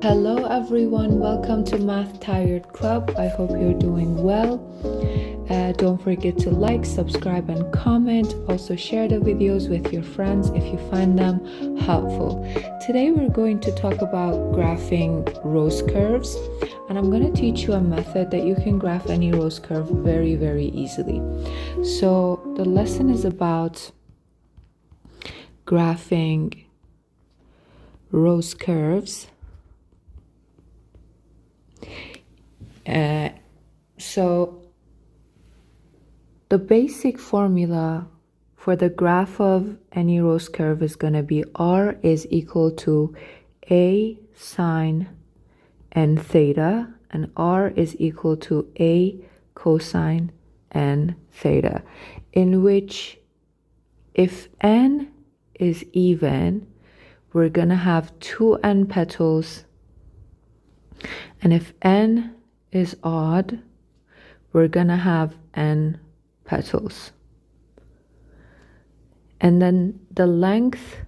Hello everyone, welcome to Math Tired Club. I hope you're doing well. Don't forget to like, subscribe, and comment. Also share the videos with your friends if you find them helpful. Today we're going to talk about graphing rose curves, and I'm going to teach you a method that you can graph any rose curve very easily. So the lesson is about graphing rose curves. So the basic formula for the graph of any rose curve is going to be R is equal to A sine n theta, and R is equal to A cosine n theta, in which if n is even, we're going to have 2n petals, and if n is odd, we're going to have n petals. And then the length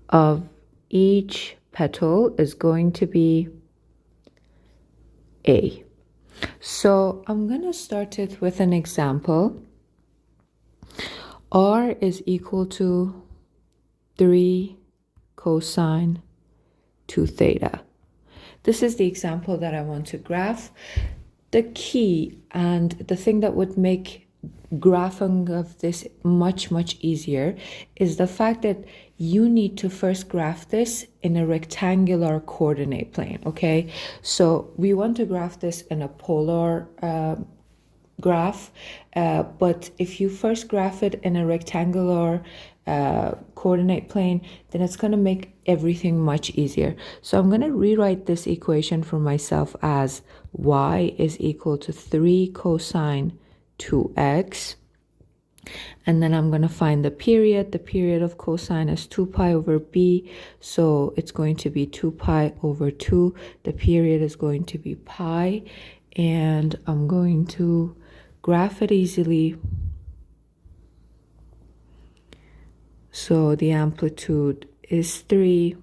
of each petal is going to be A. So I'm going to start it with an example. R is equal to 3 cosine 2 theta. This is the example that I want to graph. The key and the thing that would make graphing of this much easier is the fact that you need to first graph this in a rectangular coordinate plane, okay? So we want to graph this in a polar graph, but if you first graph it in a rectangular coordinate plane, then it's going to make everything much easier. So I'm going to rewrite this equation for myself as y is equal to 3 cosine 2x, and then I'm going to find the period. The period of cosine is 2 pi over b, so it's going to be 2 pi over 2. The period is going to be pi, and I'm going to graph it easily. So the amplitude is 3.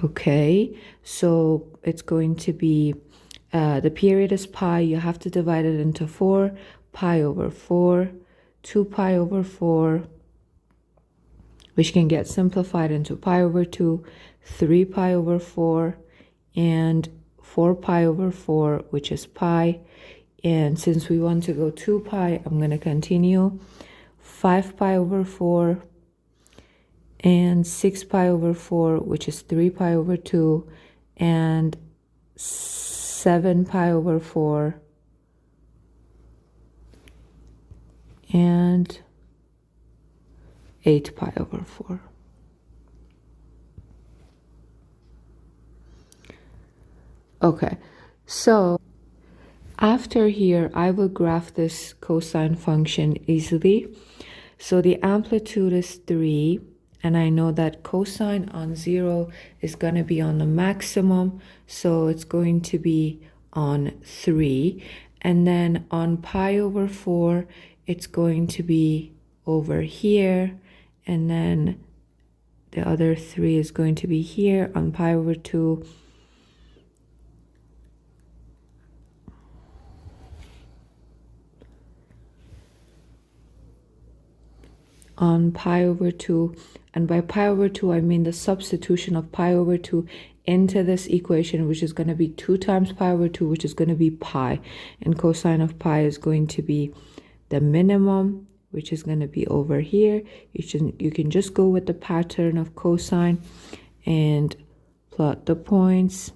Okay, so it's going to be, the period is pi. You have to divide it into 4. Pi over 4, 2 pi over 4, which can get simplified into pi over 2, 3 pi over 4, and 4 pi over 4, which is pi. And since we want to go 2 pi, I'm going to continue. 5 pi over 4, and 6 pi over 4, which is 3 pi over 2, and 7 pi over 4, and 8 pi over 4. Okay, so after here, I will graph this cosine function easily. So the amplitude is 3, and I know that cosine on 0 is going to be on the maximum, so it's going to be on 3. And then on pi over 4, it's going to be over here, and then the other 3 is going to be here on pi over 2. On pi over 2, and by pi over 2 I mean the substitution of pi over 2 into this equation, which is going to be 2 times pi over 2, which is going to be pi, and cosine of pi is going to be the minimum, which is going to be over here. You can just go with the pattern of cosine and plot the points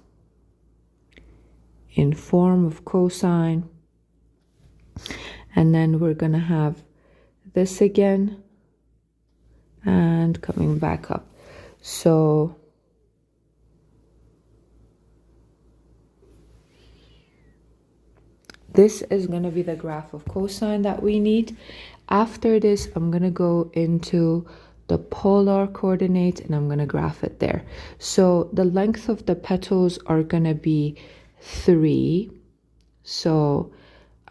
in form of cosine, and then we're going to have this again and coming back up. So this is going to be the graph of cosine that we need. After this, I'm going to go into the polar coordinate and I'm going to graph it there. So the length of the petals are going to be 3. So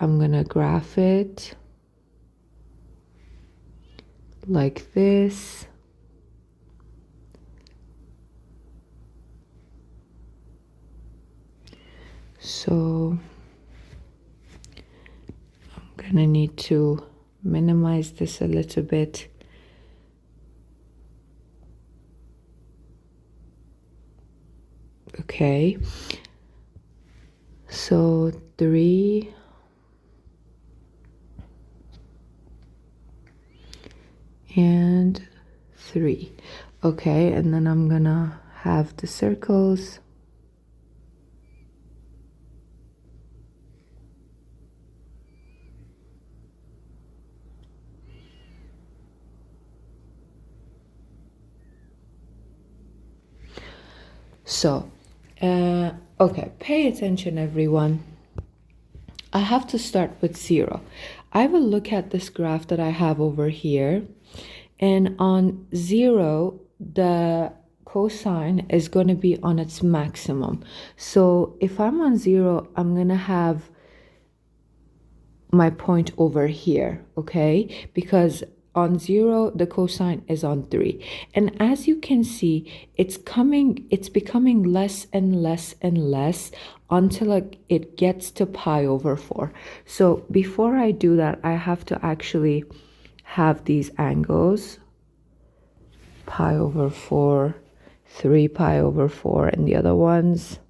I'm gonna graph it like this. So I'm gonna need to minimize this a little bit. Okay, so 3 and 3. Okay, and then I'm gonna have the circles. So, okay, pay attention, everyone. I have to start with 0. I will look at this graph that I have over here, and on 0, the cosine is going to be on its maximum. So if I'm on 0, I'm going to have my point over here, okay? Because on 0, the cosine is on 3. And as you can see, it's becoming less and less and less until it gets to pi over 4. So before I do that, I have to actually have these angles, pi over 4, 3 pi over 4, and the other ones.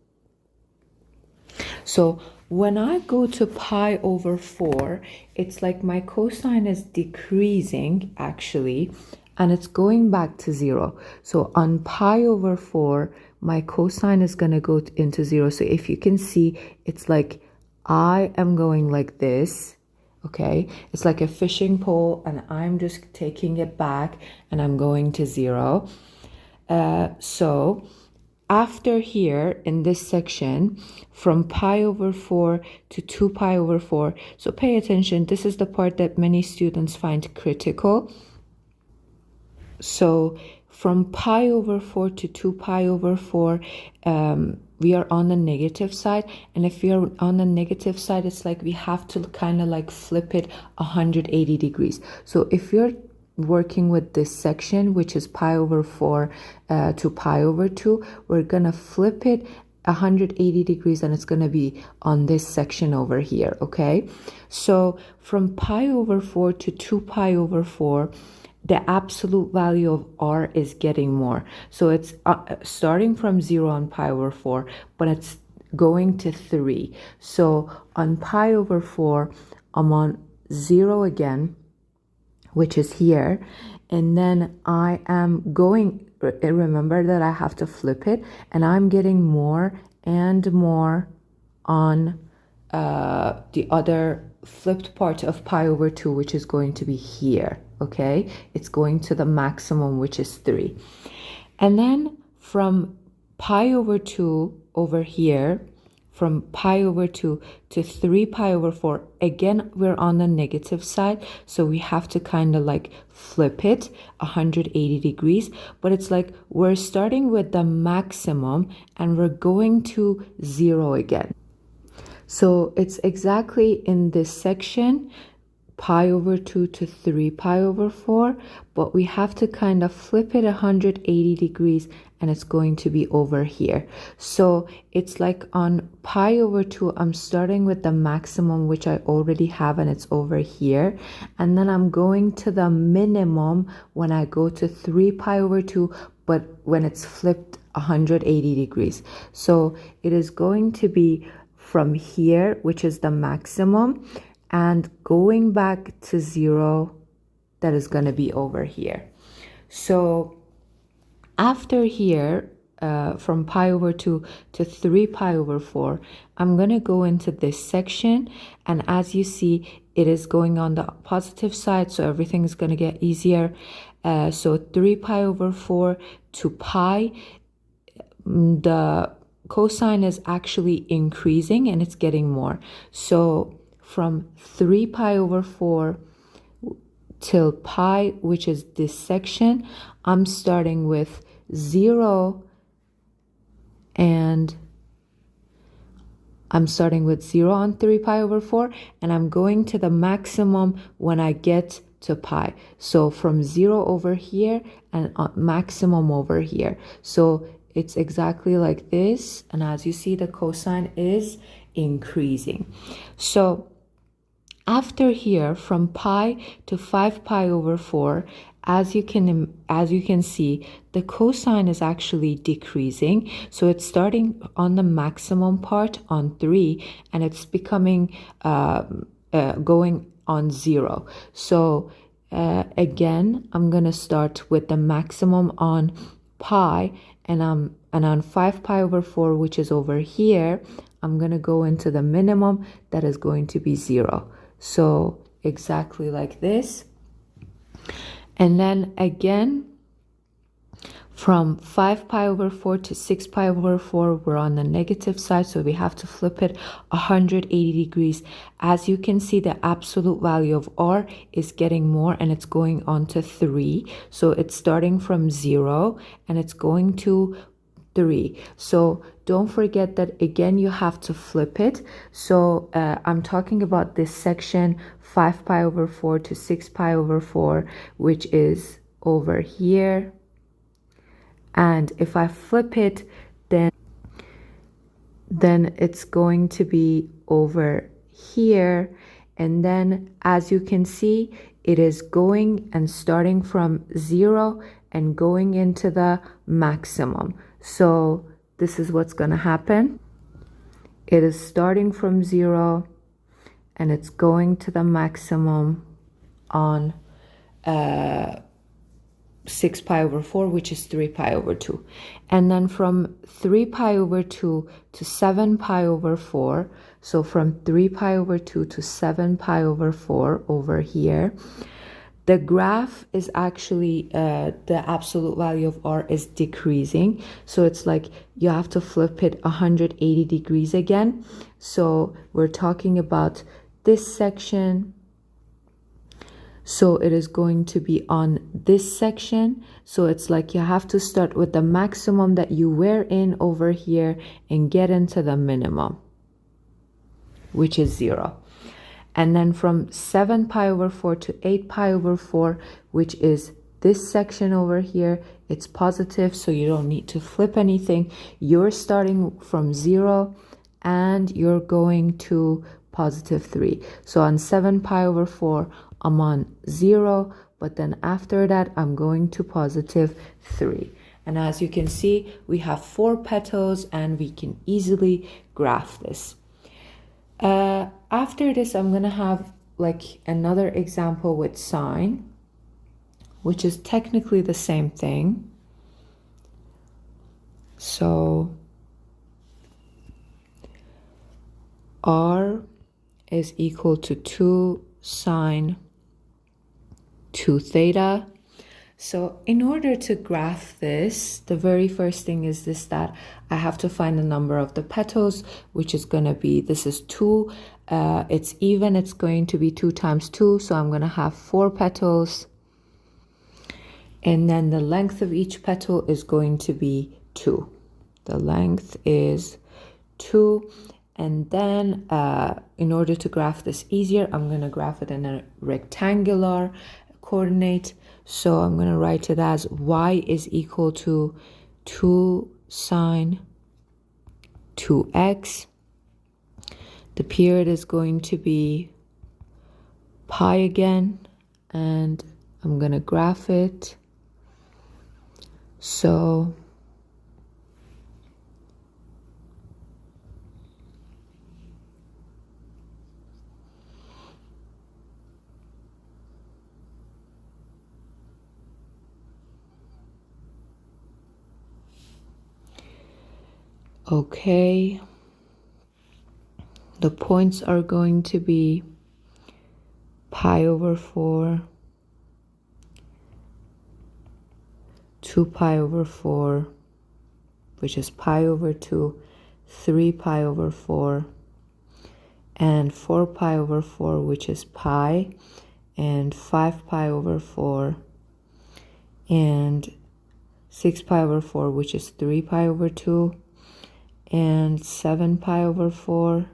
So when I go to pi over 4, it's like my cosine is decreasing actually, and it's going back to 0. So on pi over 4, my cosine is going to go into 0. So if you can see, it's like I am going like this. Okay, it's like a fishing pole, and I'm just taking it back and I'm going to 0. So after here in this section, from pi over 4 to 2 pi over 4, so pay attention, this is the part that many students find critical. So from pi over 4 to 2 pi over 4, we are on the negative side. And if we are on the negative side, it's like we have to kind of like flip it 180 degrees. So if you're working with this section, which is pi over 4 to pi over 2, we're gonna flip it 180 degrees, and it's gonna be on this section over here. Okay, so from pi over 4 to 2 pi over 4, the absolute value of r is getting more. So it's starting from 0 on pi over 4, but it's going to 3. So on pi over 4, I'm on 0 again, which is here, and then I am going, remember that I have to flip it, and I'm getting more and more on the other flipped part of pi over 2, which is going to be here. Okay, it's going to the maximum, which is 3. And then from pi over 2 over here, from pi over 2 to 3 pi over 4, again, we're on the negative side, so we have to kind of like flip it 180 degrees, but it's like we're starting with the maximum and we're going to 0 again. So it's exactly in this section, pi over 2 to 3 pi over 4, but we have to kind of flip it 180 degrees, and it's going to be over here. So it's like on pi over 2, I'm starting with the maximum, which I already have, and it's over here. And then I'm going to the minimum when I go to 3 pi over 2, but when it's flipped 180 degrees. So it is going to be from here, which is the maximum, and going back to 0, that is going to be over here. So after here, from pi over 2 to 3 pi over 4, I'm going to go into this section, and as you see, it is going on the positive side, so everything is going to get easier. So 3 pi over 4 to pi, the cosine is actually increasing and it's getting more. So from 3 pi over 4 till pi, which is this section, I'm starting with 0 and I'm starting with 0 on 3 pi over 4, and I'm going to the maximum when I get to pi. So from 0 over here and maximum over here. So it's exactly like this. And as you see, the cosine is increasing. So after here, from pi to 5 pi over 4, as you can see, the cosine is actually decreasing. So it's starting on the maximum part on 3, and it's becoming going on 0. So again, I'm gonna start with the maximum on pi, and on 5 pi over 4, which is over here, I'm gonna go into the minimum that is going to be 0. So exactly like this. And then again, from 5 pi over 4 to 6 pi over 4, we're on the negative side, so we have to flip it 180 degrees. As you can see, the absolute value of r is getting more, and it's going on to 3. So it's starting from 0, and it's going to 3. So don't forget that again, you have to flip it. So I'm talking about this section 5 pi over 4 to 6 pi over 4, which is over here. And if I flip it, then it's going to be over here. And then as you can see, it is going and starting from 0 and going into the maximum. So this is what's going to happen. It is starting from 0 and it's going to the maximum on 6 pi over 4, which is 3 pi over 2. And then from 3 pi over 2 to 7 pi over 4, so from 3 pi over 2 to 7 pi over 4 over here, the graph is actually, the absolute value of r is decreasing. So it's like you have to flip it 180 degrees again. So we're talking about this section. So it is going to be on this section. So it's like you have to start with the maximum that you were in over here and get into the minimum, which is 0. And then from 7 pi over 4 to 8 pi over 4, which is this section over here, it's positive, so you don't need to flip anything. You're starting from 0 and you're going to positive 3. So on 7 pi over 4, I'm on 0, but then after that, I'm going to positive 3. And as you can see, we have 4 petals and we can easily graph this. After this, I'm going to have like another example with sine, which is technically the same thing. So r is equal to 2 sine 2 theta. So in order to graph this, the very first thing is this, that I have to find the number of the petals, which is going to be, this is 2. It's even, it's going to be 2 times 2. So I'm going to have 4 petals. And then the length of each petal is going to be 2. The length is 2. And then in order to graph this easier, I'm going to graph it in a rectangular coordinate. So I'm going to write it as y is equal to 2 sine 2x. The period is going to be pi again, and I'm going to graph it. So okay, the points are going to be pi over 4, 2 pi over 4, which is pi over 2, 3 pi over 4, and 4 pi over 4, which is pi, and 5 pi over 4, and 6 pi over 4, which is 3 pi over 2, and 7 pi over 4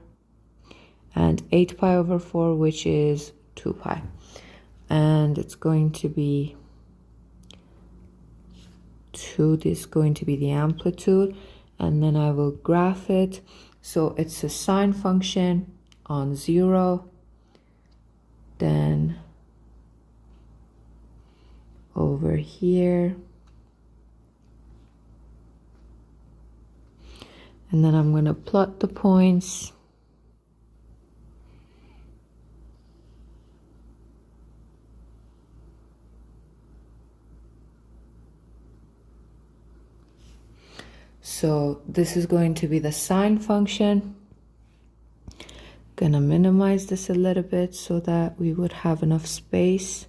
and 8 pi over 4, which is 2 pi. And it's going to be 2, this is going to be the amplitude, and then I will graph it. So it's a sine function on 0, then over here, and then I'm going to plot the points. So this is going to be the sine function. Gonna minimize this a little bit so that we would have enough space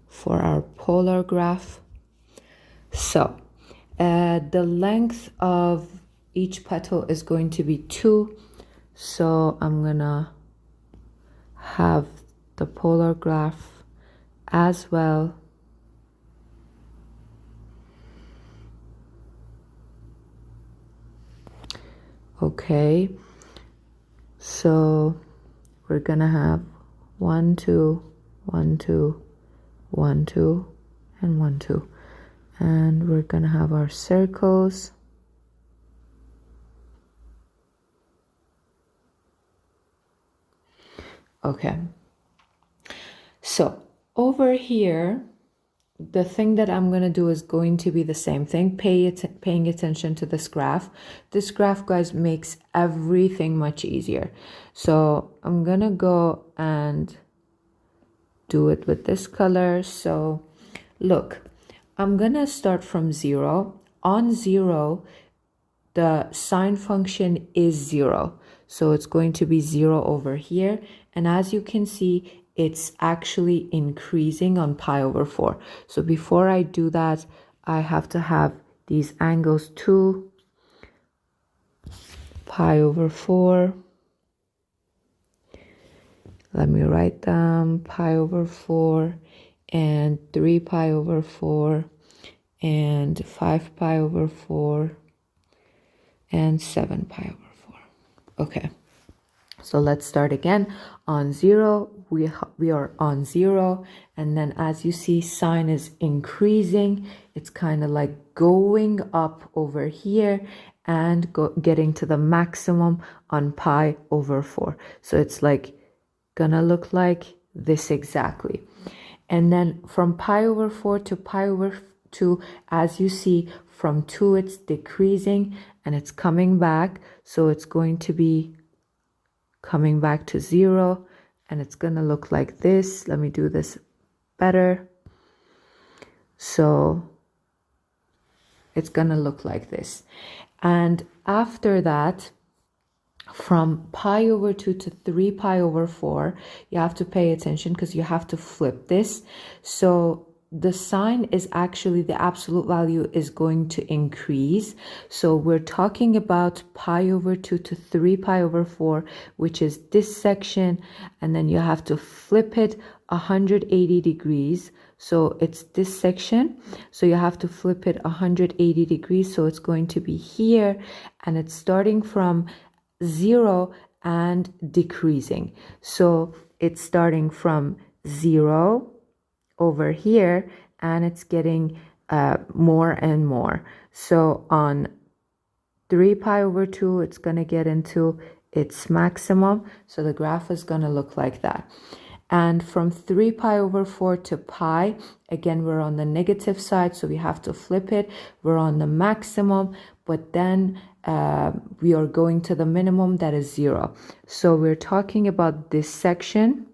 for our polar graph. So the length of each petal is going to be 2. So I'm gonna have the polar graph as well. Okay, so we're gonna have 1, 2, 1, 2, 1, 2, and 1, 2. And we're gonna have our circles. Okay, so over here, the thing that I'm going to do is going to be the same thing, paying attention to this graph. This graph, guys, makes everything much easier. So I'm going to go and do it with this color. So look, I'm going to start from 0. On 0, the sine function is 0. So it's going to be 0 over here. And as you can see, it's actually increasing on pi over 4. So before I do that, I have to have these angles 2 pi over 4. Let me write them, pi over 4 and 3 pi over 4 and 5 pi over 4 and 7 pi over 4. Okay. So let's start again. On 0, we are on 0, and then as you see, sine is increasing. It's kind of like going up over here and getting to the maximum on pi over 4. So it's like gonna look like this exactly. And then from pi over 4 to pi over 2, as you see, from 2 it's decreasing and it's coming back. So it's going to be coming back to 0, and it's going to look like this. Let me do this better. So it's going to look like this. And after that, from pi over 2 to 3 pi over 4, you have to pay attention because you have to flip this. So the sine is actually, the absolute value is going to increase. So we're talking about pi over 2 to 3 pi over 4, which is this section. And then you have to flip it 180 degrees. So it's this section. So you have to flip it 180 degrees. So it's going to be here, and it's starting from 0 and decreasing. So it's starting from 0 over here, and it's getting more and more. So on 3 pi over 2, it's going to get into its maximum. So the graph is going to look like that. And from 3 pi over 4 to pi, again, we're on the negative side, so we have to flip it. We're on the maximum, but then we are going to the minimum, that is 0. So we're talking about this section.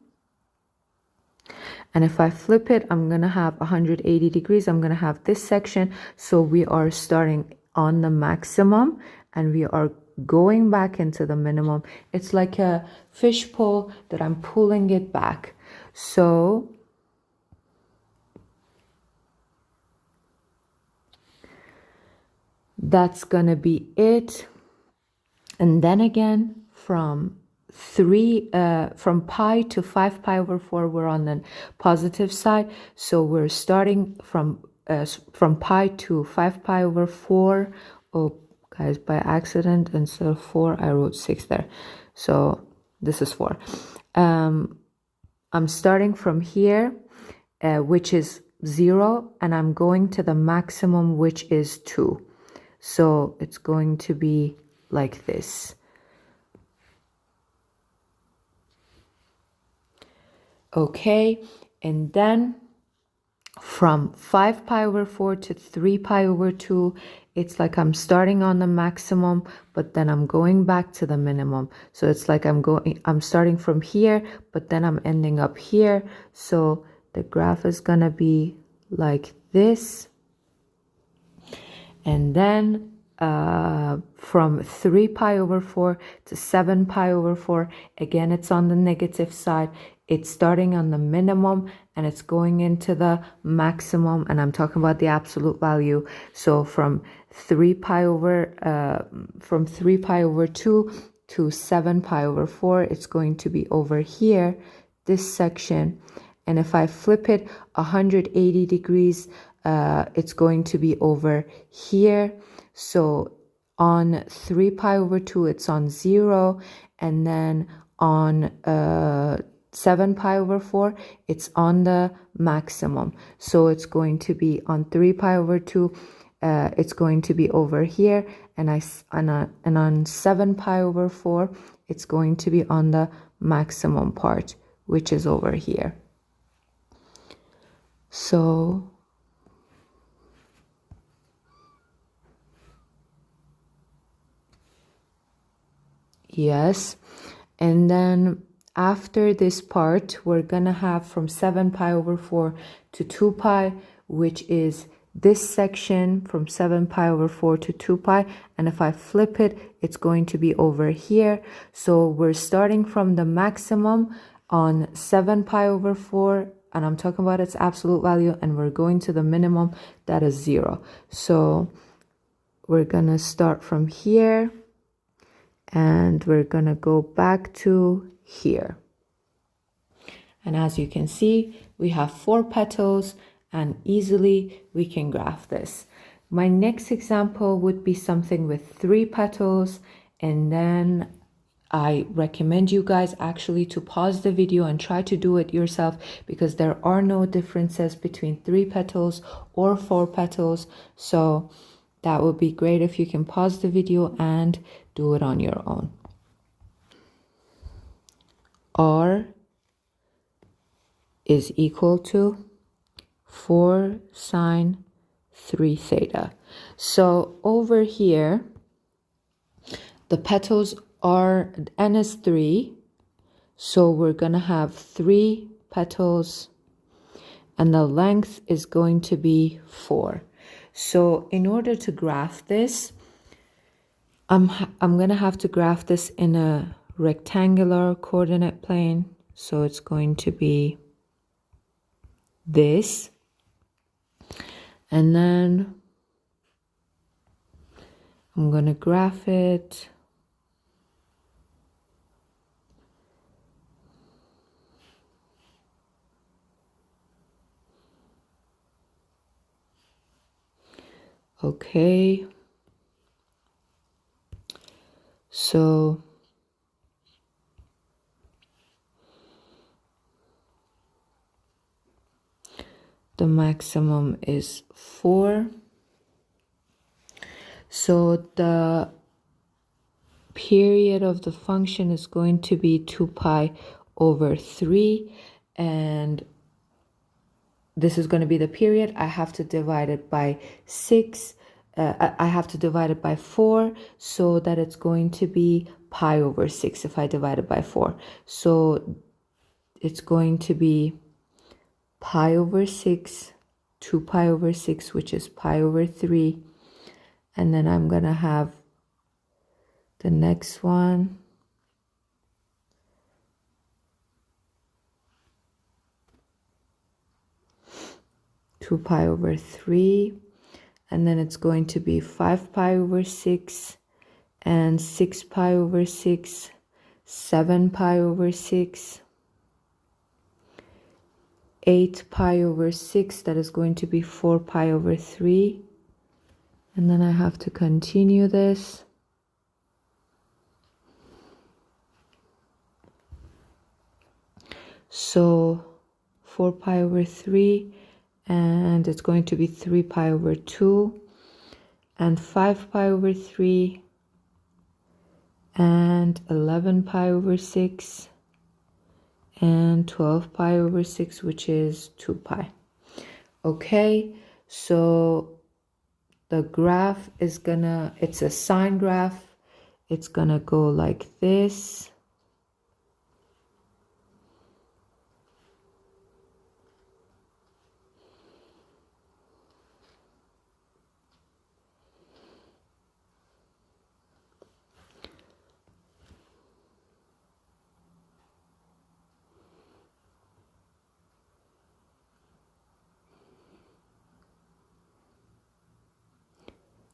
And if I flip it, I'm going to have 180 degrees. I'm going to have this section. So we are starting on the maximum and we are going back into the minimum. It's like a fish pole that I'm pulling it back. So that's going to be it. And then again, from pi to 5 pi over 4, we're on the positive side. So we're starting from pi to 5 pi over 4. Oh Guys, by accident, instead of 4, I wrote 6 there. So this is 4. I'm starting from here, which is 0, and I'm going to the maximum, which is 2. So it's going to be like this. Okay, and then from 5 pi over 4 to 3 pi over 2, it's like I'm starting on the maximum, but then I'm going back to the minimum. So it's like I'm starting from here, but then I'm ending up here. So the graph is gonna be like this. And then from 3 pi over 4 to 7 pi over 4, again, it's on the negative side. It's starting on the minimum and it's going into the maximum, and I'm talking about the absolute value. So from 3 pi over 2 to 7 pi over 4, it's going to be over here, this section. And if I flip it 180 degrees, it's going to be over here. So on 3 pi over 2, it's on 0. And then on 7 pi over 4, it's on the maximum. So it's going to be on 3 pi over 2, it's going to be over here. And on 7 pi over 4, it's going to be on the maximum part, which is over here. So yes, and then after this part, we're gonna have from 7 pi over 4 to 2 pi, which is this section from 7 pi over 4 to 2 pi. And if I flip it, it's going to be over here. So we're starting from the maximum on 7 pi over 4, and I'm talking about its absolute value, and we're going to the minimum, that is 0. So we're gonna start from here, and we're gonna go back to here. And as you can see, we have 4 petals, and easily we can graph this. My next example would be something with 3 petals, and then I recommend you guys actually to pause the video and try to do it yourself, because there are no differences between 3 petals or 4 petals. So that would be great if you can pause the video and do it on your own. R is equal to 4 sine 3 theta. So over here, the petals are, n is 3. So we're going to have 3 petals, and the length is going to be 4. So in order to graph this, I'm going to have to graph this in a rectangular coordinate plane. So it's going to be this. And then I'm going to graph it. Okay. So the maximum is 4. So the period of the function is going to be 2 pi over 3. And this is going to be the period. I have to divide it by 6. I have to divide it by 4, so that it's going to be pi over 6 if I divide it by 4. So it's going to be pi over 6, 2 pi over 6, which is pi over 3. And then I'm going to have the next one. Two pi over 3. And then it's going to be 5 pi over 6 and 6 pi over 6, 7 pi over 6, 8 pi over 6, that is going to be 4 pi over 3, And then I have to continue this. So 4 pi over 3, and it's going to be 3 pi over 2, and 5 pi over 3, and 11 pi over 6, and 12 pi over 6, which is 2 pi. Okay, so the graph is gonna, it's a sine graph. It's gonna go like this.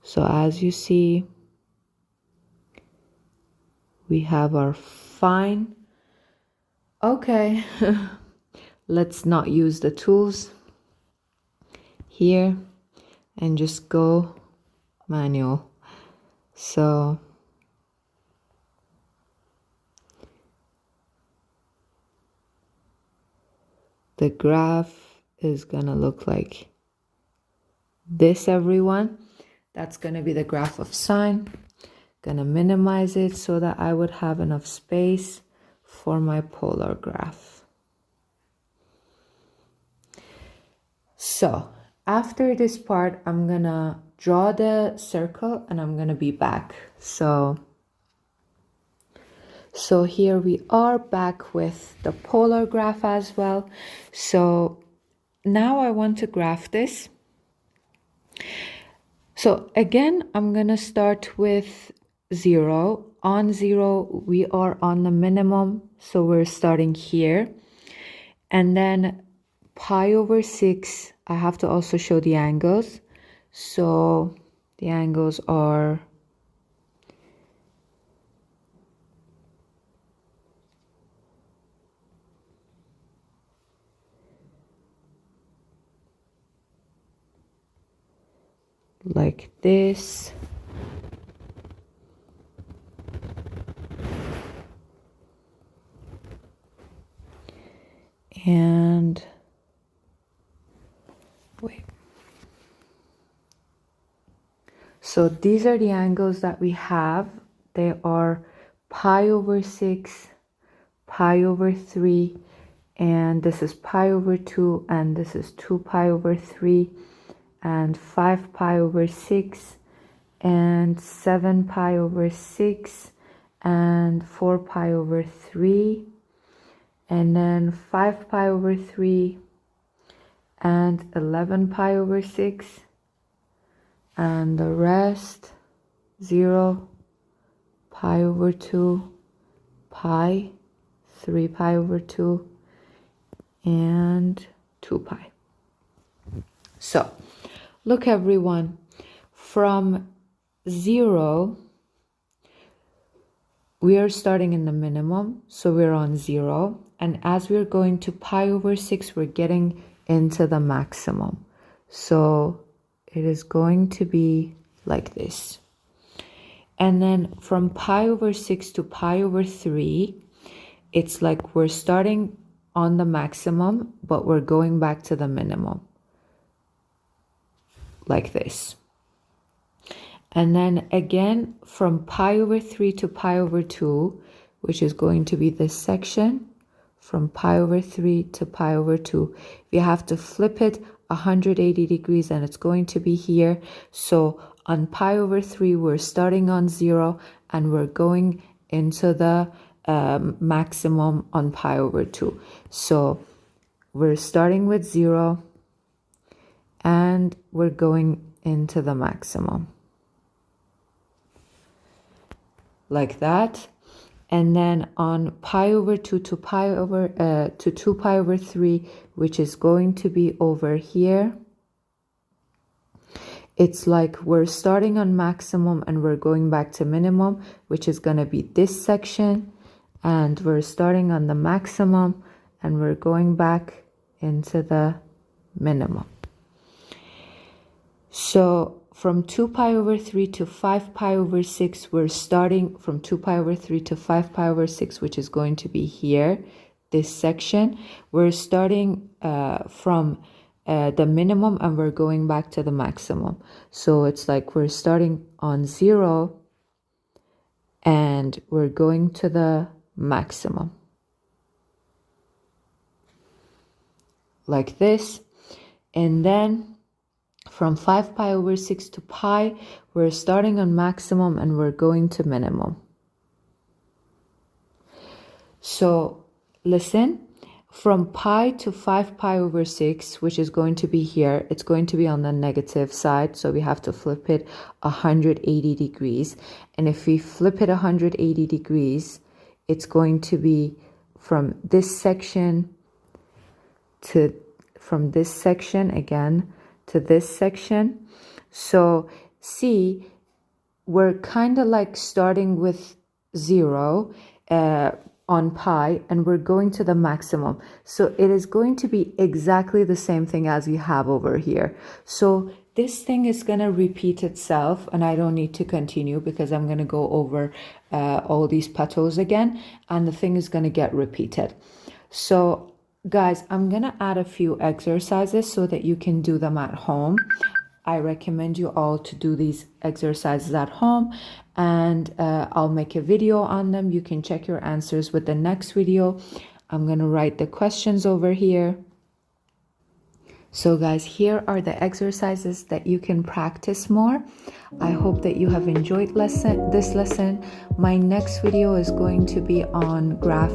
So as you see, we have our fine. Okay, let's not use the tools here and just go manual. So the graph is gonna look like this, everyone. That's gonna be the graph of sine. Gonna minimize it so that I would have enough space for my polar graph. So after this part, I'm gonna draw the circle and I'm gonna be back. So here we are back with the polar graph as well. So now I want to graph this. So again, I'm gonna start with 0. On 0, we are on the minimum, so we're starting here. And then pi over 6, I have to also show the angles. So the angles are like this. And wait. So these are the angles that we have. They are pi over 6, pi over 3, and this is pi over 2, and this is 2 pi over 3, and 5 pi over 6, and 7 pi over 6, and 4 pi over 3, and then 5 pi over 3, and 11 pi over 6, and the rest 0, pi over 2, pi, 3 pi over 2, and 2 pi. So look, everyone, from 0, we are starting in the minimum, so we're on 0. And as we're going to pi over 6, we're getting into the maximum. So it is going to be like this. And then from pi over 6 to pi over 3, it's like we're starting on the maximum, but we're going back to the minimum. Like this. And then again, from pi over 3 to pi over 2, which is going to be this section, from pi over 3 to pi over 2, we have to flip it 180 degrees, and it's going to be here. So on pi over 3, we're starting on 0, and we're going into the maximum on pi over 2. So we're starting with 0, and we're going into the maximum. Like that. And then on pi over 2 to pi over to 2 pi over 3, which is going to be over here, it's like we're starting on maximum and we're going back to minimum, which is going to be this section, and we're starting on the maximum and we're going back into the minimum. So from 2 pi over 3 to 5 pi over 6, we're starting from 2 pi over 3 to 5 pi over 6, which is going to be here, this section. We're starting from the minimum and we're going back to the maximum. So it's like we're starting on 0 and we're going to the maximum. Like this. And then from 5 pi over 6 to pi, we're starting on maximum and we're going to minimum. So listen, from pi to 5 pi over 6, which is going to be here, it's going to be on the negative side. So we have to flip it 180 degrees. And if we flip it 180 degrees, it's going to be from this section to, from this section again to this section. So see, we're kind of like starting with 0 on pi and we're going to the maximum. So it is going to be exactly the same thing as we have over here. So this thing is going to repeat itself, and I don't need to continue because I'm going to go over all these petals again, and the thing is going to get repeated. So guys, I'm going to add a few exercises so that you can do them at home. I recommend you all to do these exercises at home, and I'll make a video on them. You can check your answers with the next video. I'm going to write the questions over here. So guys, here are the exercises that you can practice more. I hope that you have enjoyed this lesson. My next video is going to be on graph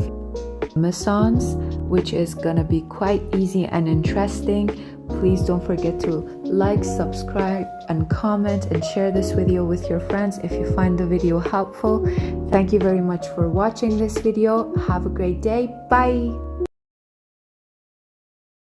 mesons, which is gonna be quite easy and interesting. Please don't forget to like, subscribe, and comment, and share this video with your friends if you find the video helpful. Thank you very much for watching this video. Have a great day. Bye.